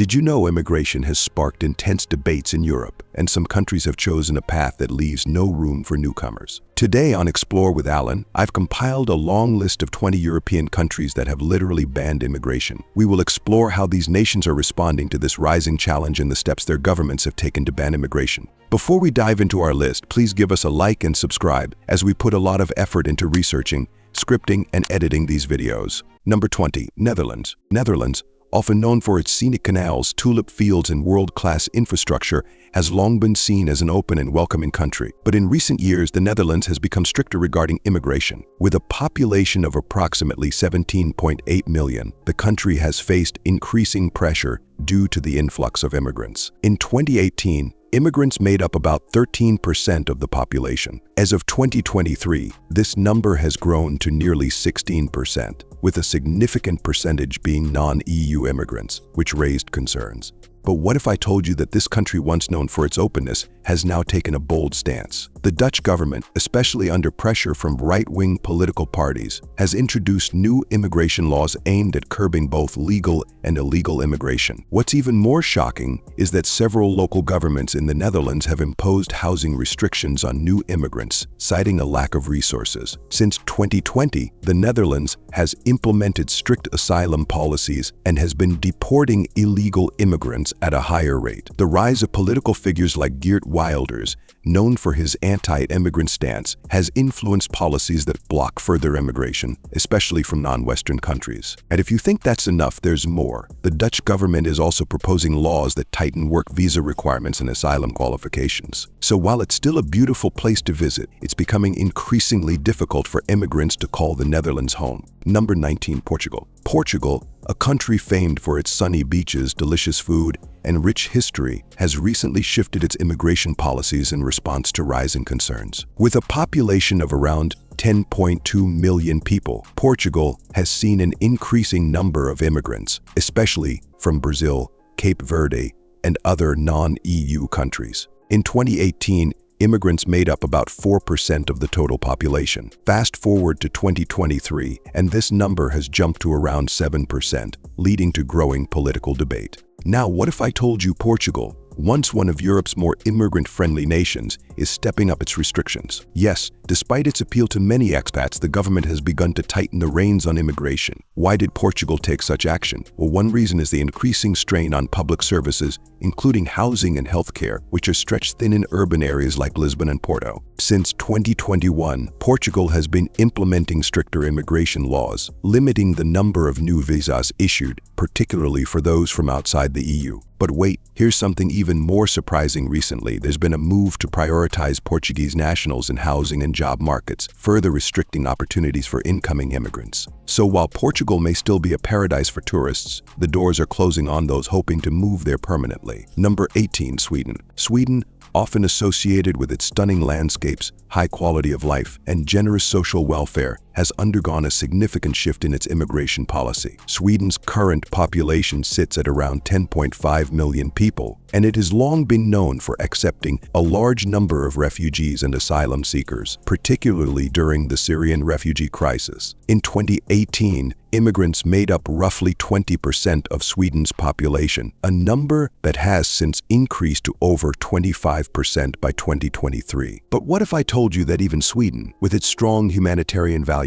Did you know immigration has sparked intense debates in Europe, and some countries have chosen a path that leaves no room for newcomers? Today on Explore with Alan, I've compiled a long list of 20 European countries that have literally banned immigration. We will explore how these nations are responding to this rising challenge and the steps their governments have taken to ban immigration. Before we dive into our list, please give us a like and subscribe, as we put a lot of effort into researching, scripting, and editing these videos. Number 20, Netherlands. Netherlands, often known for its scenic canals, tulip fields, and world-class infrastructure, has long been seen as an open and welcoming country. But in recent years, the Netherlands has become stricter regarding immigration. With a population of approximately 17.8 million, the country has faced increasing pressure due to the influx of immigrants. In 2018, immigrants made up about 13% of the population. As of 2023, this number has grown to nearly 16%, with a significant percentage being non-EU immigrants, which raised concerns. But what if I told you that this country, once known for its openness, has now taken a bold stance? The Dutch government, especially under pressure from right-wing political parties, has introduced new immigration laws aimed at curbing both legal and illegal immigration. What's even more shocking is that several local governments in the Netherlands have imposed housing restrictions on new immigrants, citing a lack of resources. Since 2020, the Netherlands has implemented strict asylum policies and has been deporting illegal immigrants at a higher rate. The rise of political figures like Geert Wilders, known for his anti-immigrant stance, has influenced policies that block further immigration, especially from non-Western countries. And if you think that's enough, there's more. The Dutch government is also proposing laws that tighten work visa requirements and asylum qualifications. So while it's still a beautiful place to visit, it's becoming increasingly difficult for immigrants to call the Netherlands home. Number 19, Portugal. Portugal, a country famed for its sunny beaches, delicious food, and rich history, has recently shifted its immigration policies in response to rising concerns. With a population of around 10.2 million people, Portugal has seen an increasing number of immigrants, especially from Brazil, Cape Verde, and other non-EU countries. In 2018, immigrants made up about 4% of the total population. Fast forward to 2023, and this number has jumped to around 7%, leading to growing political debate. Now, what if I told you Portugal, once one of Europe's more immigrant-friendly nations, is stepping up its restrictions? Yes, despite its appeal to many expats, the government has begun to tighten the reins on immigration. Why did Portugal take such action? Well, one reason is the increasing strain on public services, including housing and healthcare, which are stretched thin in urban areas like Lisbon and Porto. Since 2021, Portugal has been implementing stricter immigration laws, limiting the number of new visas issued, particularly for those from outside the EU. But wait, here's something even more surprising. Recently, there's been a move to prioritize Portuguese nationals in housing and job markets, further restricting opportunities for incoming immigrants. So while Portugal may still be a paradise for tourists, the doors are closing on those hoping to move there permanently. Number 18, Sweden. Sweden, often associated with its stunning landscapes, high quality of life, and generous social welfare, has undergone a significant shift in its immigration policy. Sweden's current population sits at around 10.5 million people, and it has long been known for accepting a large number of refugees and asylum seekers, particularly during the Syrian refugee crisis. In 2018, immigrants made up roughly 20% of Sweden's population, a number that has since increased to over 25% by 2023. But what if I told you that even Sweden, with its strong humanitarian values,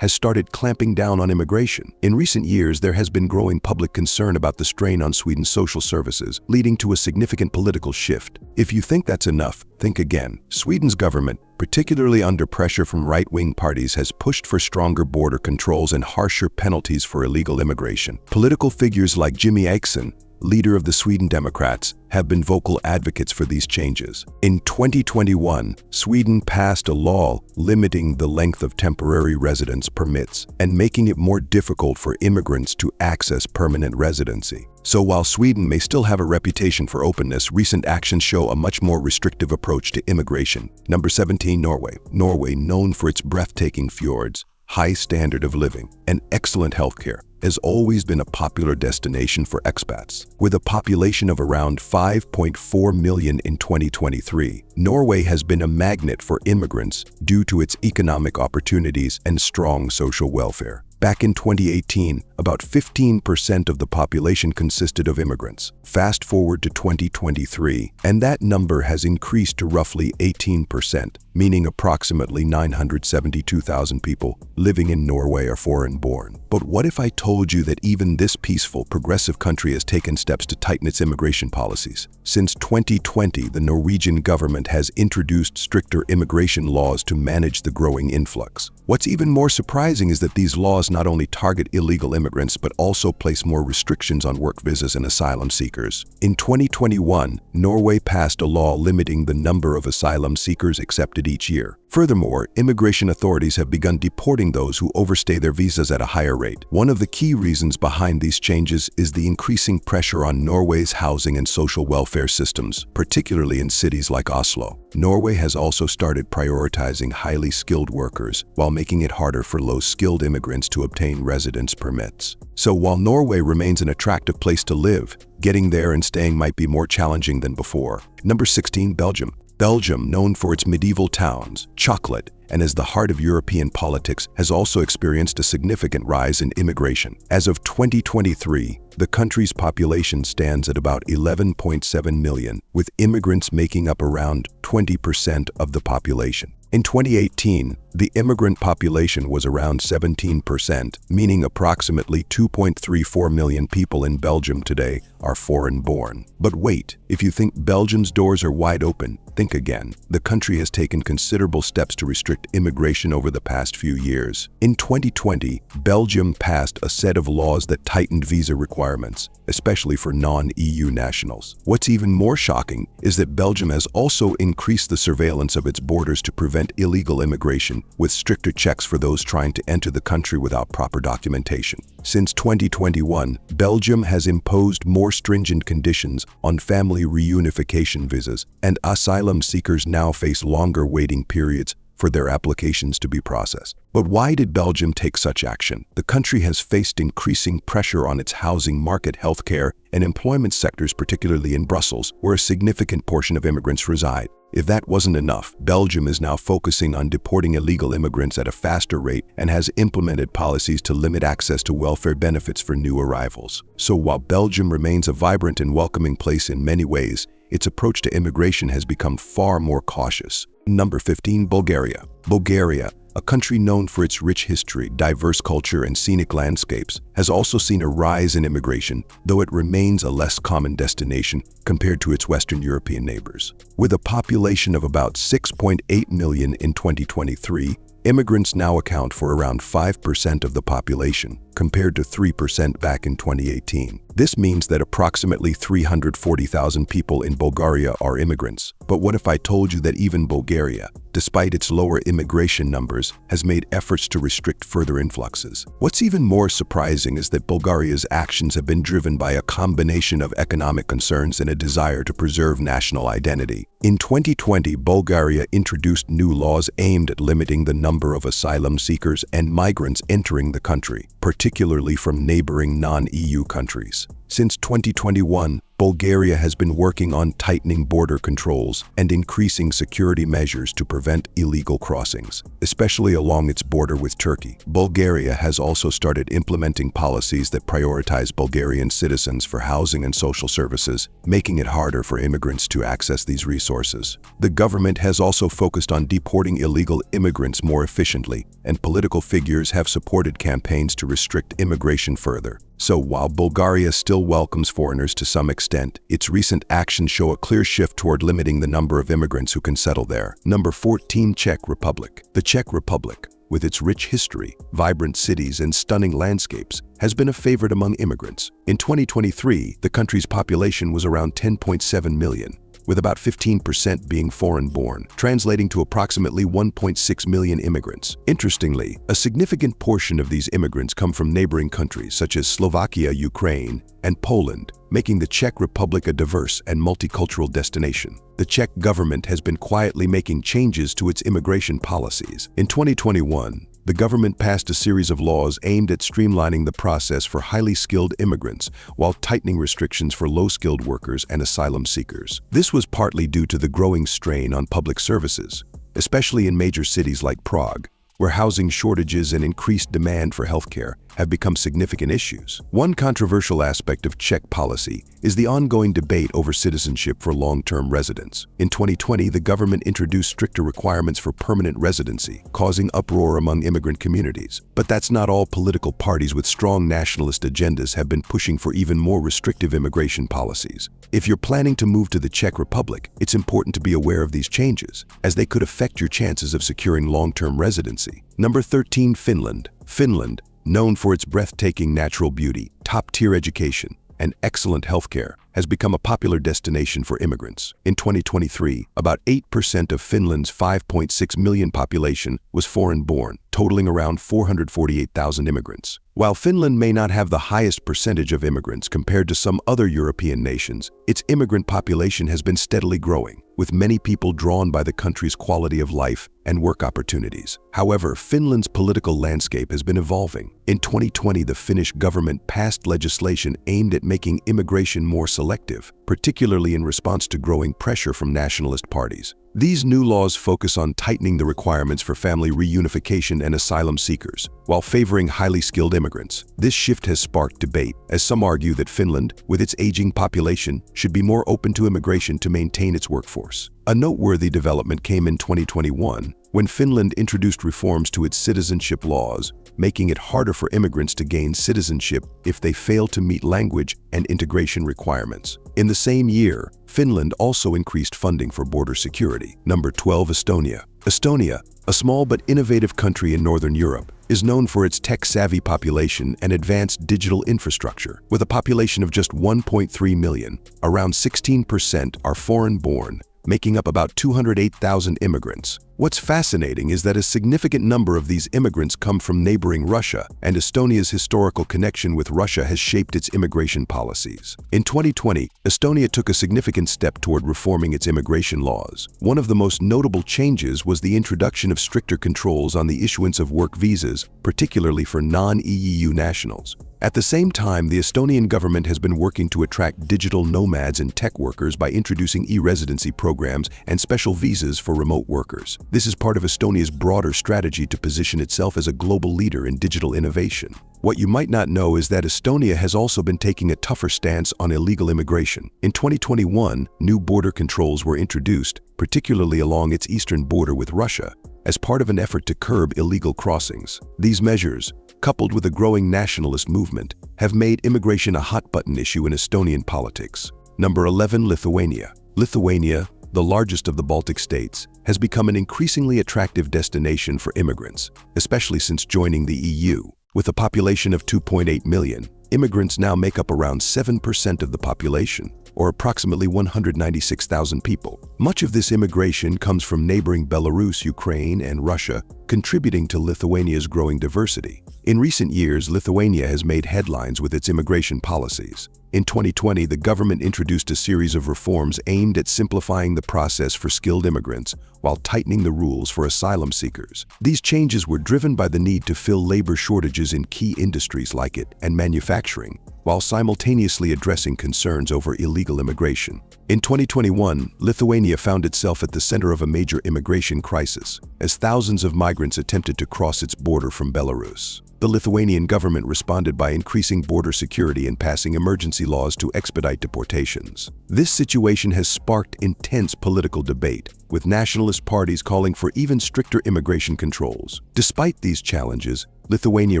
has started clamping down on immigration? In recent years, there has been growing public concern about the strain on Sweden's social services, leading to a significant political shift. If you think that's enough, think again. Sweden's government, particularly under pressure from right-wing parties, has pushed for stronger border controls and harsher penalties for illegal immigration. Political figures like Jimmy Åkesson, leader of the Sweden Democrats, have been vocal advocates for these changes. In 2021, Sweden passed a law limiting the length of temporary residence permits and making it more difficult for immigrants to access permanent residency. So while Sweden may still have a reputation for openness, recent actions show a much more restrictive approach to immigration. Number 17, Norway. Norway, known for its breathtaking fjords, high standard of living, and excellent healthcare, has always been a popular destination for expats. With a population of around 5.4 million in 2023, Norway has been a magnet for immigrants due to its economic opportunities and strong social welfare. Back in 2018, about 15% of the population consisted of immigrants. Fast forward to 2023, and that number has increased to roughly 18%, meaning approximately 972,000 people living in Norway are foreign-born. But what if I told you that even this peaceful, progressive country has taken steps to tighten its immigration policies? Since 2020, the Norwegian government has introduced stricter immigration laws to manage the growing influx. What's even more surprising is that these laws not only target illegal immigrants but also place more restrictions on work visas and asylum seekers. In 2021, Norway passed a law limiting the number of asylum seekers accepted each year. Furthermore, immigration authorities have begun deporting those who overstay their visas at a higher rate. One of the key reasons behind these changes is the increasing pressure on Norway's housing and social welfare systems, particularly in cities like Oslo. Norway has also started prioritizing highly skilled workers while making it harder for low-skilled immigrants to obtain residence permits. So while Norway remains an attractive place to live, getting there and staying might be more challenging than before. Number 16, Belgium. Belgium, known for its medieval towns, chocolate, and as the heart of European politics, has also experienced a significant rise in immigration. As of 2023, the country's population stands at about 11.7 million, with immigrants making up around 20% of the population. In 2018, the immigrant population was around 17%, meaning approximately 2.34 million people in Belgium today are foreign-born. But wait, if you think Belgium's doors are wide open, think again. The country has taken considerable steps to restrict immigration over the past few years. In 2020, Belgium passed a set of laws that tightened visa requirements, especially for non-EU nationals. What's even more shocking is that Belgium has also increased the surveillance of its borders to prevent illegal immigration, with stricter checks for those trying to enter the country without proper documentation. Since 2021, Belgium has imposed more stringent conditions on family reunification visas, and asylum seekers now face longer waiting periods for their applications to be processed. But why did Belgium take such action? The country has faced increasing pressure on its housing market, healthcare, and employment sectors, particularly in Brussels, where a significant portion of immigrants reside. If that wasn't enough, Belgium is now focusing on deporting illegal immigrants at a faster rate and has implemented policies to limit access to welfare benefits for new arrivals. So while Belgium remains a vibrant and welcoming place in many ways, its approach to immigration has become far more cautious. Number 15, Bulgaria. Bulgaria, a country known for its rich history, diverse culture, and scenic landscapes, has also seen a rise in immigration, though it remains a less common destination compared to its Western European neighbors. With a population of about 6.8 million in 2023, immigrants now account for around 5% of the population, compared to 3% back in 2018. This means that approximately 340,000 people in Bulgaria are immigrants. But what if I told you that even Bulgaria, despite its lower immigration numbers, has made efforts to restrict further influxes? What's even more surprising is that Bulgaria's actions have been driven by a combination of economic concerns and a desire to preserve national identity. In 2020, Bulgaria introduced new laws aimed at limiting the number of asylum seekers and migrants entering the country, particularly from neighboring non-EU countries. Since 2021, Bulgaria has been working on tightening border controls and increasing security measures to prevent illegal crossings, especially along its border with Turkey. Bulgaria has also started implementing policies that prioritize Bulgarian citizens for housing and social services, making it harder for immigrants to access these resources. The government has also focused on deporting illegal immigrants more efficiently, and political figures have supported campaigns to restrict immigration further. So while Bulgaria still welcomes foreigners to some extent, its recent actions show a clear shift toward limiting the number of immigrants who can settle there. Number 14, Czech Republic. The Czech Republic, with its rich history, vibrant cities, and stunning landscapes, has been a favorite among immigrants. In 2023, the country's population was around 10.7 million, with about 15% being foreign-born, translating to approximately 1.6 million immigrants. Interestingly, a significant portion of these immigrants come from neighboring countries such as Slovakia, Ukraine, and Poland, making the Czech Republic a diverse and multicultural destination. The Czech government has been quietly making changes to its immigration policies. In 2021, the government passed a series of laws aimed at streamlining the process for highly skilled immigrants while tightening restrictions for low-skilled workers and asylum seekers. This was partly due to the growing strain on public services, especially in major cities like Prague, where housing shortages and increased demand for healthcare have become significant issues. One controversial aspect of Czech policy is the ongoing debate over citizenship for long-term residents. In 2020, the government introduced stricter requirements for permanent residency, causing uproar among immigrant communities. But that's not all. Political parties with strong nationalist agendas have been pushing for even more restrictive immigration policies. If you're planning to move to the Czech Republic, it's important to be aware of these changes, as they could affect your chances of securing long-term residency. Number 13, Finland. Finland, known for its breathtaking natural beauty, top-tier education, and excellent healthcare, has become a popular destination for immigrants. In 2023, about 8% of Finland's 5.6 million population was foreign-born, totaling around 448,000 immigrants. While Finland may not have the highest percentage of immigrants compared to some other European nations, its immigrant population has been steadily growing, with many people drawn by the country's quality of life and work opportunities. However, Finland's political landscape has been evolving. In 2020, the Finnish government passed legislation aimed at making immigration more selective, particularly in response to growing pressure from nationalist parties. These new laws focus on tightening the requirements for family reunification and asylum seekers, while favoring highly skilled immigrants. This shift has sparked debate, as some argue that Finland, with its aging population, should be more open to immigration to maintain its workforce. A noteworthy development came in 2021, when Finland introduced reforms to its citizenship laws, making it harder for immigrants to gain citizenship if they fail to meet language and integration requirements. In the same year, Finland also increased funding for border security. Number 12, Estonia. Estonia, a small but innovative country in Northern Europe, is known for its tech-savvy population and advanced digital infrastructure. With a population of just 1.3 million, around 16% are foreign-born, making up about 208,000 immigrants. What's fascinating is that a significant number of these immigrants come from neighboring Russia, and Estonia's historical connection with Russia has shaped its immigration policies. In 2020, Estonia took a significant step toward reforming its immigration laws. One of the most notable changes was the introduction of stricter controls on the issuance of work visas, particularly for non-EU nationals. At the same time, the Estonian government has been working to attract digital nomads and tech workers by introducing e-residency programs and special visas for remote workers. This is part of Estonia's broader strategy to position itself as a global leader in digital innovation. What you might not know is that Estonia has also been taking a tougher stance on illegal immigration. In 2021, new border controls were introduced, particularly along its eastern border with Russia, as part of an effort to curb illegal crossings. These measures, coupled with a growing nationalist movement, have made immigration a hot-button issue in Estonian politics. Number 11, Lithuania. Lithuania, the largest of the Baltic states, has become an increasingly attractive destination for immigrants, especially since joining the EU. With a population of 2.8 million, immigrants now make up around 7% of the population, or approximately 196,000 people. Much of this immigration comes from neighboring Belarus, Ukraine, and Russia, contributing to Lithuania's growing diversity. In recent years, Lithuania has made headlines with its immigration policies. In 2020, the government introduced a series of reforms aimed at simplifying the process for skilled immigrants while tightening the rules for asylum seekers. These changes were driven by the need to fill labor shortages in key industries like it and manufacturing, while simultaneously addressing concerns over illegal immigration. In 2021, Lithuania found itself at the center of a major immigration crisis, as thousands of migrants attempted to cross its border from Belarus. The Lithuanian government responded by increasing border security and passing emergency laws to expedite deportations. This situation has sparked intense political debate, with nationalist parties calling for even stricter immigration controls. Despite these challenges, Lithuania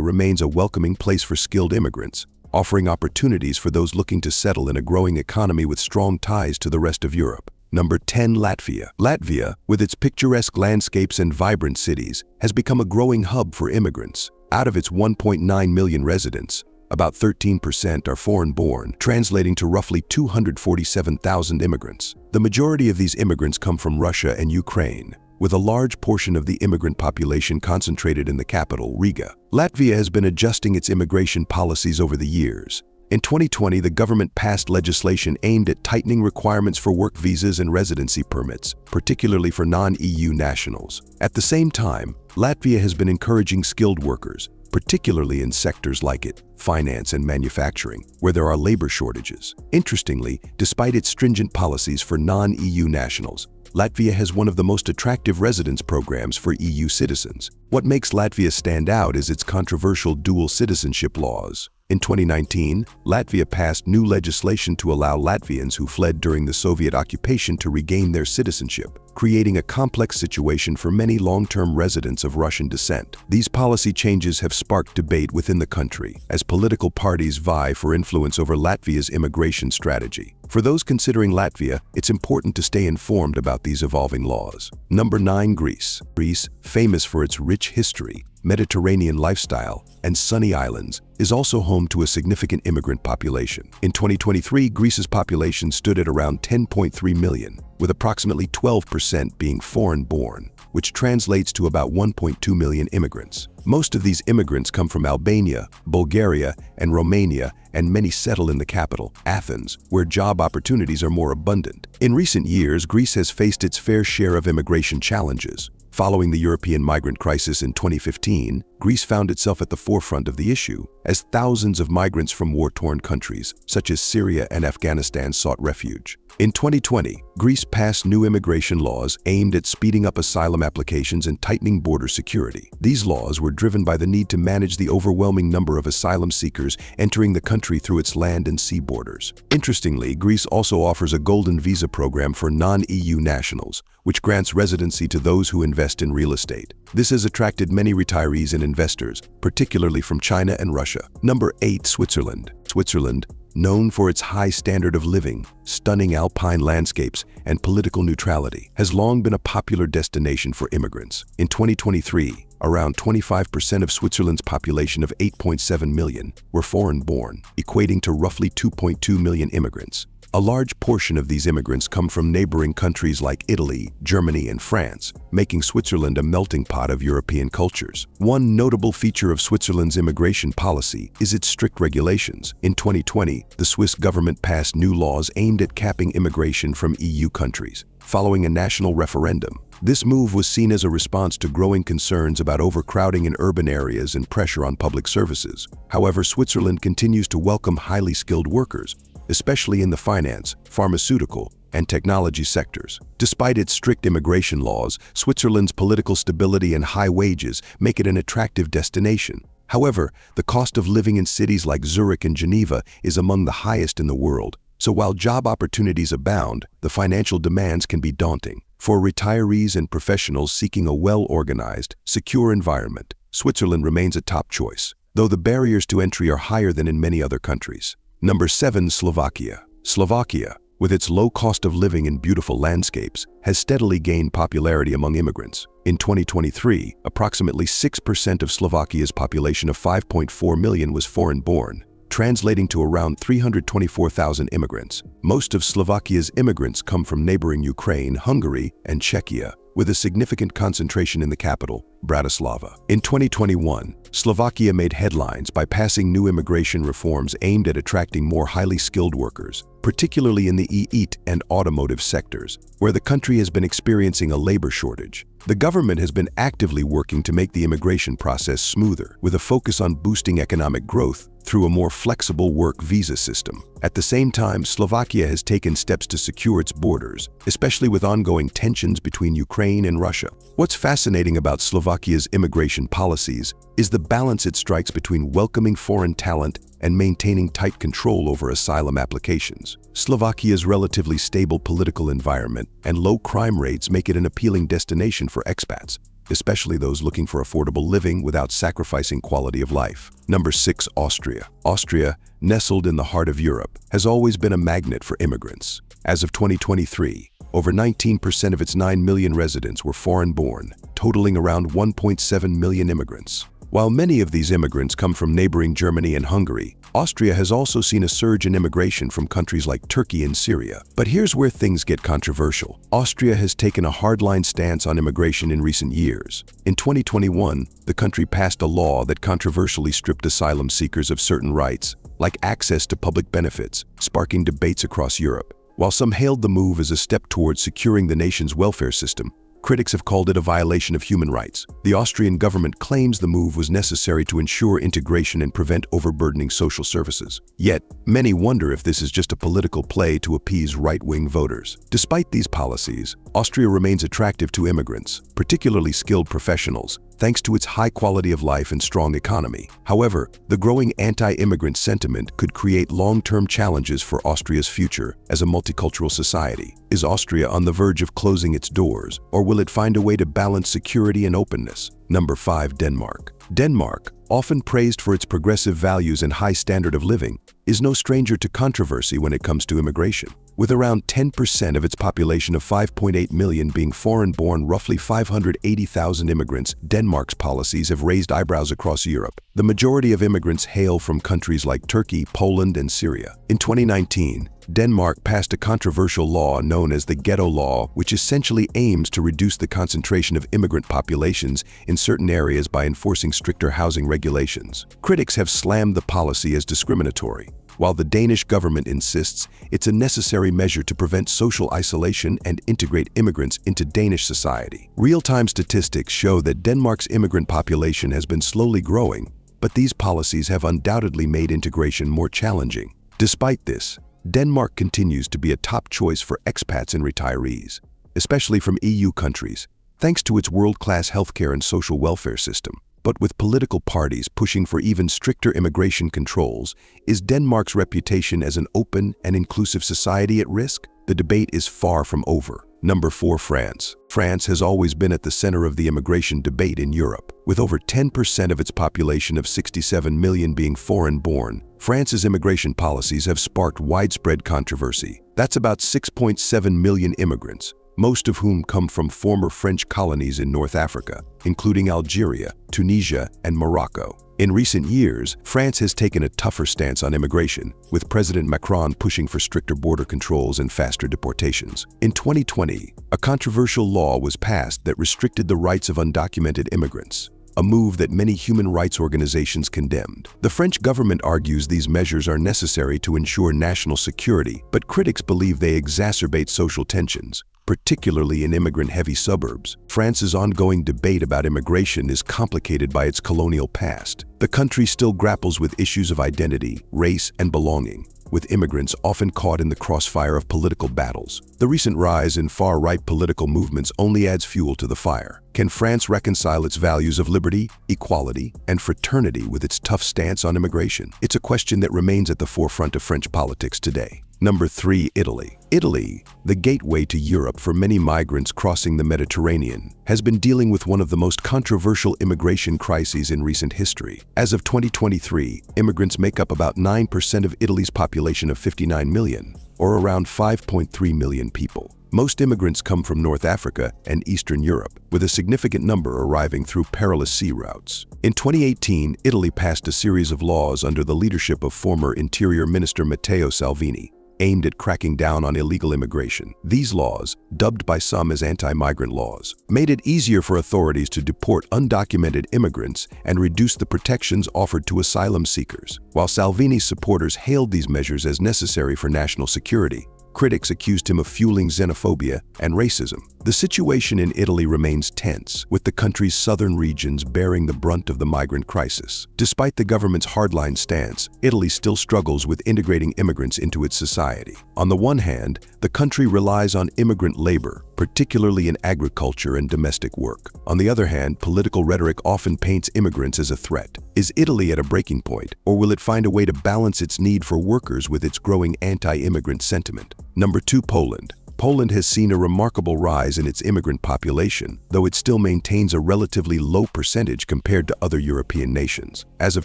remains a welcoming place for skilled immigrants, offering opportunities for those looking to settle in a growing economy with strong ties to the rest of Europe. Number 10, Latvia. Latvia, with its picturesque landscapes and vibrant cities, has become a growing hub for immigrants. Out of its 1.9 million residents, about 13% are foreign-born, translating to roughly 247,000 immigrants. The majority of these immigrants come from Russia and Ukraine, with a large portion of the immigrant population concentrated in the capital, Riga. Latvia has been adjusting its immigration policies over the years. In 2020, the government passed legislation aimed at tightening requirements for work visas and residency permits, particularly for non-EU nationals. At the same time, Latvia has been encouraging skilled workers, particularly in sectors like finance and manufacturing, where there are labor shortages. Interestingly, despite its stringent policies for non-EU nationals, Latvia has one of the most attractive residence programs for EU citizens. What makes Latvia stand out is its controversial dual citizenship laws. In 2019, Latvia passed new legislation to allow Latvians who fled during the Soviet occupation to regain their citizenship, creating a complex situation for many long-term residents of Russian descent. These policy changes have sparked debate within the country, as political parties vie for influence over Latvia's immigration strategy. For those considering Latvia, it's important to stay informed about these evolving laws. Number 9. Greece. Greece, famous for its rich history, Mediterranean lifestyle, and sunny islands, is also home to a significant immigrant population. In 2023, Greece's population stood at around 10.3 million, with approximately 12% being foreign-born, which translates to about 1.2 million immigrants. Most of these immigrants come from Albania, Bulgaria, and Romania, and many settle in the capital, Athens, where job opportunities are more abundant. In recent years, Greece has faced its fair share of immigration challenges. Following the European migrant crisis in 2015, Greece found itself at the forefront of the issue, as thousands of migrants from war-torn countries, such as Syria and Afghanistan, sought refuge. In 2020, Greece passed new immigration laws aimed at speeding up asylum applications and tightening border security. These laws were driven by the need to manage the overwhelming number of asylum seekers entering the country through its land and sea borders. Interestingly, Greece also offers a golden visa program for non-EU nationals, which grants residency to those who invest in real estate. This has attracted many retirees and investors, particularly from China and Russia. Number 8. Switzerland. Switzerland, known for its high standard of living, stunning alpine landscapes, and political neutrality, has long been a popular destination for immigrants. In 2023, around 25% of Switzerland's population of 8.7 million were foreign-born, equating to roughly 2.2 million immigrants. A large portion of these immigrants come from neighboring countries like Italy, Germany, and France, making Switzerland a melting pot of European cultures. One notable feature of Switzerland's immigration policy is its strict regulations. In 2020, the Swiss government passed new laws aimed at capping immigration from EU countries. Following a national referendum, this move was seen as a response to growing concerns about overcrowding in urban areas and pressure on public services. However, Switzerland continues to welcome highly skilled workers, especially in the finance, pharmaceutical, and technology sectors. Despite its strict immigration laws, Switzerland's political stability and high wages make it an attractive destination. However, the cost of living in cities like Zurich and Geneva is among the highest in the world. So while job opportunities abound, the financial demands can be daunting. For retirees and professionals seeking a well-organized, secure environment, Switzerland remains a top choice, though the barriers to entry are higher than in many other countries. Number 7. Slovakia. Slovakia, with its low cost of living and beautiful landscapes, has steadily gained popularity among immigrants. In 2023, approximately 6% of Slovakia's population of 5.4 million was foreign-born, translating to around 324,000 immigrants. Most of Slovakia's immigrants come from neighboring Ukraine, Hungary, and Czechia, with a significant concentration in the capital, Bratislava. In 2021, Slovakia made headlines by passing new immigration reforms aimed at attracting more highly skilled workers, particularly in the EET and automotive sectors, where the country has been experiencing a labor shortage. The government has been actively working to make the immigration process smoother, with a focus on boosting economic growth through a more flexible work visa system. At the same time, Slovakia has taken steps to secure its borders, especially with ongoing tensions between Ukraine and Russia. What's fascinating about Slovakia's immigration policies is the balance it strikes between welcoming foreign talent and maintaining tight control over asylum applications. Slovakia's relatively stable political environment and low crime rates make it an appealing destination for expats, especially those looking for affordable living without sacrificing quality of life. Number 6. Austria. Austria, nestled in the heart of Europe, has always been a magnet for immigrants. As of 2023, over 19% of its 9 million residents were foreign-born, totaling around 1.7 million immigrants. While many of these immigrants come from neighboring Germany and Hungary, Austria has also seen a surge in immigration from countries like Turkey and Syria. But here's where things get controversial. Austria has taken a hardline stance on immigration in recent years. In 2021, the country passed a law that controversially stripped asylum seekers of certain rights, like access to public benefits, sparking debates across Europe. While some hailed the move as a step towards securing the nation's welfare system, Critics have called it a violation of human rights. The Austrian government claims the move was necessary to ensure integration and prevent overburdening social services. Yet, many wonder if this is just a political play to appease right-wing voters. Despite these policies, Austria remains attractive to immigrants, particularly skilled professionals, thanks to its high quality of life and strong economy. However, the growing anti-immigrant sentiment could create long-term challenges for Austria's future as a multicultural society. Is Austria on the verge of closing its doors, or will it find a way to balance security and openness? Number 5. Denmark. Denmark, often praised for its progressive values and high standard of living, is no stranger to controversy when it comes to immigration. With around 10% of its population of 5.8 million being foreign-born, roughly 580,000 immigrants, Denmark's policies have raised eyebrows across Europe. The majority of immigrants hail from countries like Turkey, Poland, and Syria. In 2019, Denmark passed a controversial law known as the Ghetto Law, which essentially aims to reduce the concentration of immigrant populations in certain areas by enforcing stricter housing regulations. Critics have slammed the policy as discriminatory, while the Danish government insists it's a necessary measure to prevent social isolation and integrate immigrants into Danish society. Real-time statistics show that Denmark's immigrant population has been slowly growing, but these policies have undoubtedly made integration more challenging. Despite this, Denmark continues to be a top choice for expats and retirees, especially from EU countries, thanks to its world-class healthcare and social welfare system. But with political parties pushing for even stricter immigration controls, is Denmark's reputation as an open and inclusive society at risk? The debate is far from over. Number 4. France. France has always been at the center of the immigration debate in Europe. With over 10% of its population of 67 million being foreign-born, France's immigration policies have sparked widespread controversy. That's about 6.7 million immigrants, most of whom come from former French colonies in North Africa, including Algeria, Tunisia, and Morocco. In recent years, France has taken a tougher stance on immigration, with President Macron pushing for stricter border controls and faster deportations. In 2020, a controversial law was passed that restricted the rights of undocumented immigrants, a move that many human rights organizations condemned. The French government argues these measures are necessary to ensure national security, but critics believe they exacerbate social tensions, particularly in immigrant-heavy suburbs. France's ongoing debate about immigration is complicated by its colonial past. The country still grapples with issues of identity, race, and belonging, with immigrants often caught in the crossfire of political battles. The recent rise in far-right political movements only adds fuel to the fire. Can France reconcile its values of liberty, equality, and fraternity with its tough stance on immigration? It's a question that remains at the forefront of French politics today. Number 3. Italy. Italy, the gateway to Europe for many migrants crossing the Mediterranean, has been dealing with one of the most controversial immigration crises in recent history. As of 2023, immigrants make up about 9% of Italy's population of 59 million, or around 5.3 million people. Most immigrants come from North Africa and Eastern Europe, with a significant number arriving through perilous sea routes. In 2018, Italy passed a series of laws under the leadership of former Interior Minister Matteo Salvini, aimed at cracking down on illegal immigration. These laws, dubbed by some as anti-migrant laws, made it easier for authorities to deport undocumented immigrants and reduce the protections offered to asylum seekers. While Salvini's supporters hailed these measures as necessary for national security, critics accused him of fueling xenophobia and racism. The situation in Italy remains tense, with the country's southern regions bearing the brunt of the migrant crisis. Despite the government's hardline stance, Italy still struggles with integrating immigrants into its society. On the one hand, the country relies on immigrant labor, particularly in agriculture and domestic work. On the other hand, political rhetoric often paints immigrants as a threat. Is Italy at a breaking point, or will it find a way to balance its need for workers with its growing anti-immigrant sentiment? Number 2. Poland. Poland has seen a remarkable rise in its immigrant population, though it still maintains a relatively low percentage compared to other European nations. As of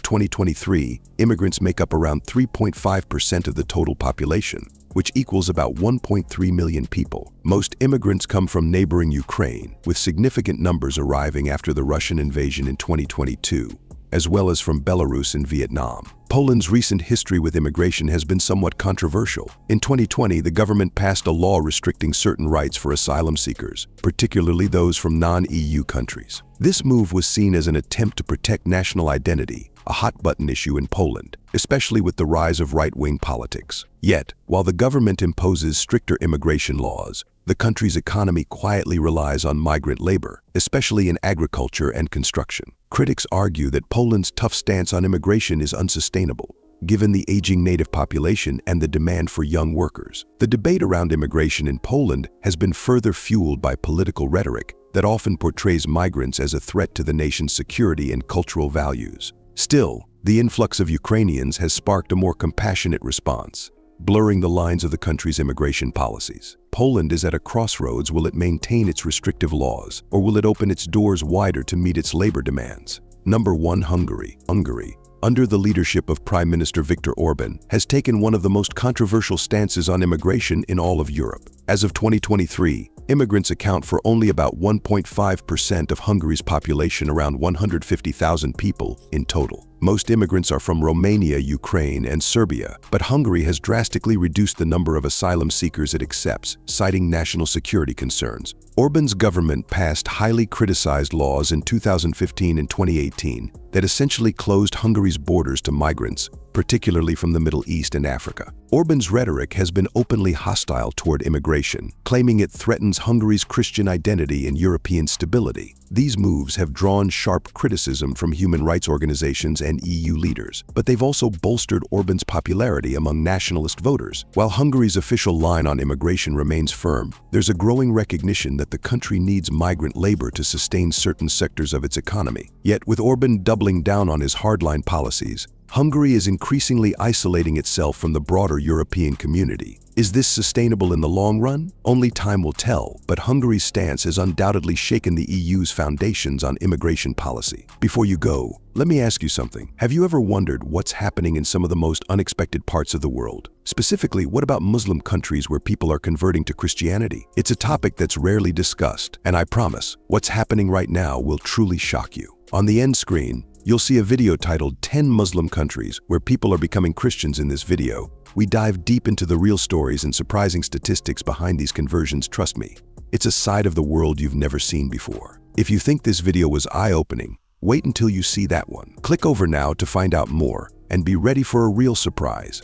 2023, immigrants make up around 3.5% of the total population, which equals about 1.3 million people. Most immigrants come from neighboring Ukraine, with significant numbers arriving after the Russian invasion in 2022, as well as from Belarus and Vietnam. Poland's recent history with immigration has been somewhat controversial. In 2020, the government passed a law restricting certain rights for asylum seekers, particularly those from non-EU countries. This move was seen as an attempt to protect national identity, a hot-button issue in Poland, especially with the rise of right-wing politics. Yet, while the government imposes stricter immigration laws, the country's economy quietly relies on migrant labor, especially in agriculture and construction. Critics argue that Poland's tough stance on immigration is unsustainable, given the aging native population and the demand for young workers. The debate around immigration in Poland has been further fueled by political rhetoric that often portrays migrants as a threat to the nation's security and cultural values. Still, the influx of Ukrainians has sparked a more compassionate response, blurring the lines of the country's immigration policies. Poland is at a crossroads. Will it maintain its restrictive laws, or will it open its doors wider to meet its labor demands? Number 1. Hungary. Hungary, under the leadership of Prime Minister Viktor Orban, has taken one of the most controversial stances on immigration in all of Europe. As of 2023, immigrants account for only about 1.5% of Hungary's population, around 150,000 people in total. Most immigrants are from Romania, Ukraine, and Serbia, but Hungary has drastically reduced the number of asylum seekers it accepts, citing national security concerns. Orban's government passed highly criticized laws in 2015 and 2018 that essentially closed Hungary's borders to migrants, particularly from the Middle East and Africa. Orban's rhetoric has been openly hostile toward immigration, claiming it threatens Hungary's Christian identity and European stability. These moves have drawn sharp criticism from human rights organizations and EU leaders, but they've also bolstered Orban's popularity among nationalist voters. While Hungary's official line on immigration remains firm, there's a growing recognition that the country needs migrant labor to sustain certain sectors of its economy. Yet, with Orban doubling down on his hardline policies, Hungary is increasingly isolating itself from the broader European community. Is this sustainable in the long run? Only time will tell, but Hungary's stance has undoubtedly shaken the EU's foundations on immigration policy. Before you go, let me ask you something. Have you ever wondered what's happening in some of the most unexpected parts of the world? Specifically, what about Muslim countries where people are converting to Christianity? It's a topic that's rarely discussed, and I promise, what's happening right now will truly shock you. On the end screen, you'll see a video titled 10 Muslim Countries Where People Are Becoming Christians. In this video, we dive deep into the real stories and surprising statistics behind these conversions. Trust me, it's a side of the world you've never seen before. If you think this video was eye-opening, wait until you see that one. Click over now to find out more and be ready for a real surprise.